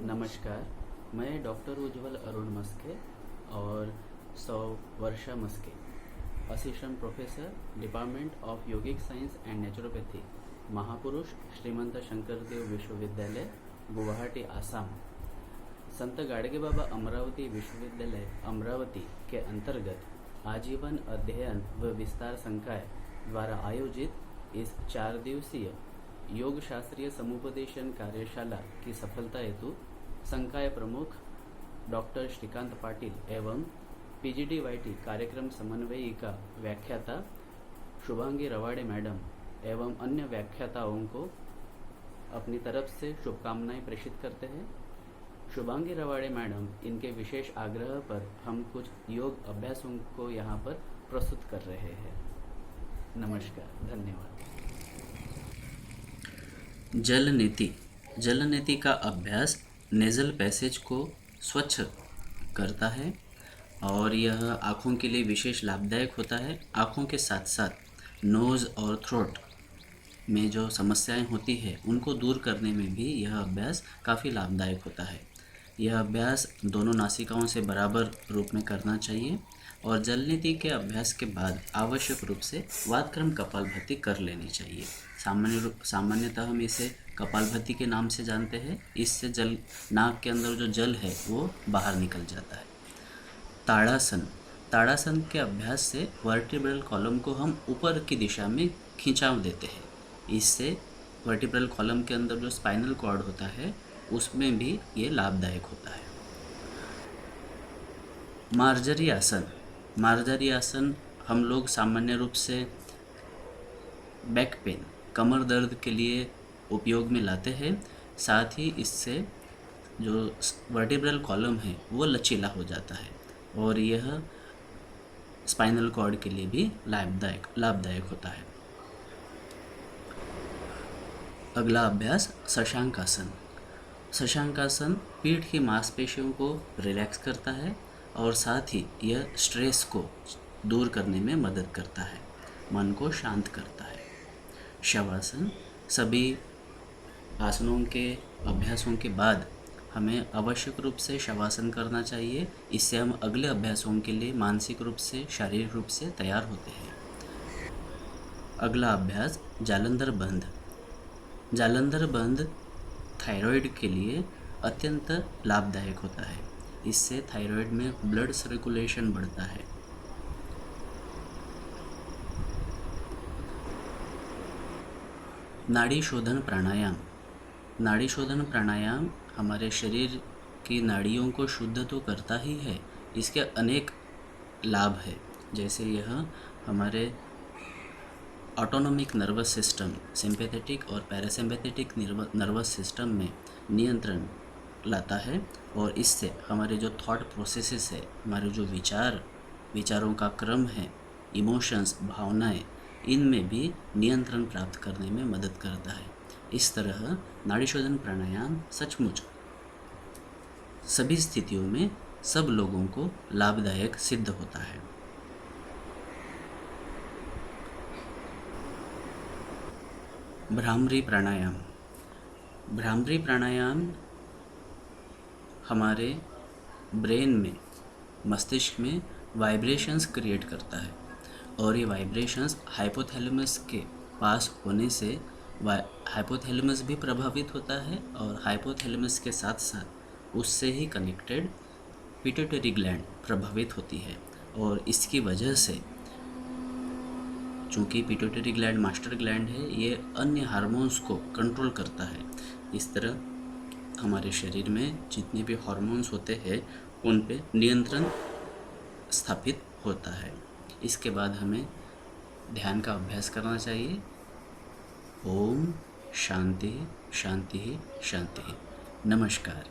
नमस्कार। मैं डॉक्टर उज्ज्वल अरुण मस्के और सौ वर्षा Maske, assistant professor, department of yogic science and naturopathy, महापुरुष श्रीमंत शंकरदेव विश्वविद्यालय, गुवाहाटी, आसाम, संत गाडगे बाबा अमरावती विश्वविद्यालय अमरावती के अंतर्गत आजीवन अध्ययन व विस्तार संकाय द्वारा आयोजित इस 4 दिवसीय योग शास्त्रीय समुपदेशन कार्यशाला की सफलता हेतु संकाय प्रमुख डॉक्टर श्रीकांत पाटिल एवं पीजीडीवाईटी कार्यक्रम समन्वयिका व्याख्याता शुभांगी रवाड़े मैडम एवं अन्य व्याख्याताओं को अपनी तरफ से शुभकामनाएं प्रेषित करते हैं। शुभांगी रवाड़े मैडम, इनके विशेष आग्रह पर हम कुछ योग अभ्यासों को यहाँ पर प्रस्तुत कर रहे हैं। नमस्कार, धन्यवाद। जल नीति का अभ्यास नेज़ल पैसेज को स्वच्छ करता है और यह आँखों के लिए विशेष लाभदायक होता है। आँखों के साथ साथ नोज़ और थ्रोट में जो समस्याएं होती है उनको दूर करने में भी यह अभ्यास काफ़ी लाभदायक होता है। यह अभ्यास दोनों नासिकाओं से बराबर रूप में करना चाहिए और जल नीति के अभ्यास के बाद आवश्यक रूप से वातक्रम कपालभाति कर लेनी चाहिए। सामान्यतः हम इसे कपालभाति के नाम से जानते हैं। इससे जल, नाक के अंदर जो जल है वो बाहर निकल जाता है। ताड़ासन के अभ्यास से वर्टिब्रल कॉलम को हम ऊपर की दिशा में खिंचाव देते हैं। इससे वर्टिब्रल कॉलम के अंदर जो स्पाइनल कॉर्ड होता है उसमें भी ये लाभदायक होता है। मार्जरी आसन हम लोग सामान्य रूप से बैक पेन, कमर दर्द के लिए उपयोग में लाते हैं। साथ ही इससे जो वर्टिब्रल कॉलम है वो लचीला हो जाता है और यह स्पाइनल कॉर्ड के लिए भी लाभदायक होता है। अगला अभ्यास शशांकासन पीठ की मांसपेशियों को रिलैक्स करता है और साथ ही यह स्ट्रेस को दूर करने में मदद करता है, मन को शांत करता है। शवासन, सभी आसनों के अभ्यासों के बाद हमें आवश्यक रूप से शवासन करना चाहिए। इससे हम अगले अभ्यासों के लिए मानसिक रूप से, शारीरिक रूप से तैयार होते हैं। अगला अभ्यास जालंधर बंध थायराइड के लिए अत्यंत लाभदायक होता है। इससे थायराइड में ब्लड सर्कुलेशन बढ़ता है। नाड़ी शोधन प्राणायाम हमारे शरीर की नाड़ियों को शुद्ध तो करता ही है, इसके अनेक लाभ है। जैसे यह हमारे ऑटोनोमिक नर्वस सिस्टम, सिंपैथेटिक और पैरासिम्पैथेटिक नर्वस सिस्टम में नियंत्रण लाता है और इससे हमारे जो थॉट प्रोसेसेस है, हमारे जो विचारों का क्रम है, इमोशंस, भावनाएं, इनमें भी नियंत्रण प्राप्त करने में मदद करता है। इस तरह नाड़ी शोधन प्राणायाम सचमुच सभी स्थितियों में सब लोगों को लाभदायक सिद्ध होता है। भ्रामरी प्राणायाम हमारे ब्रेन में, मस्तिष्क में वाइब्रेशंस क्रिएट करता है और ये वाइब्रेशंस हाइपोथैलेमस के पास होने से हाइपोथैलेमस भी प्रभावित होता है और हाइपोथैलेमस के साथ साथ उससे ही कनेक्टेड पिट्यूटरी ग्लैंड प्रभावित होती है और इसकी वजह से, चूँकि पिट्यूटरी ग्लैंड मास्टर ग्लैंड है, ये अन्य हार्मोन्स को कंट्रोल करता है। इस तरह हमारे शरीर में जितने भी हार्मोन्स होते हैं उन पे नियंत्रण स्थापित होता है। इसके बाद हमें ध्यान का अभ्यास करना चाहिए। ओम शांति शांति शांति। नमस्कार।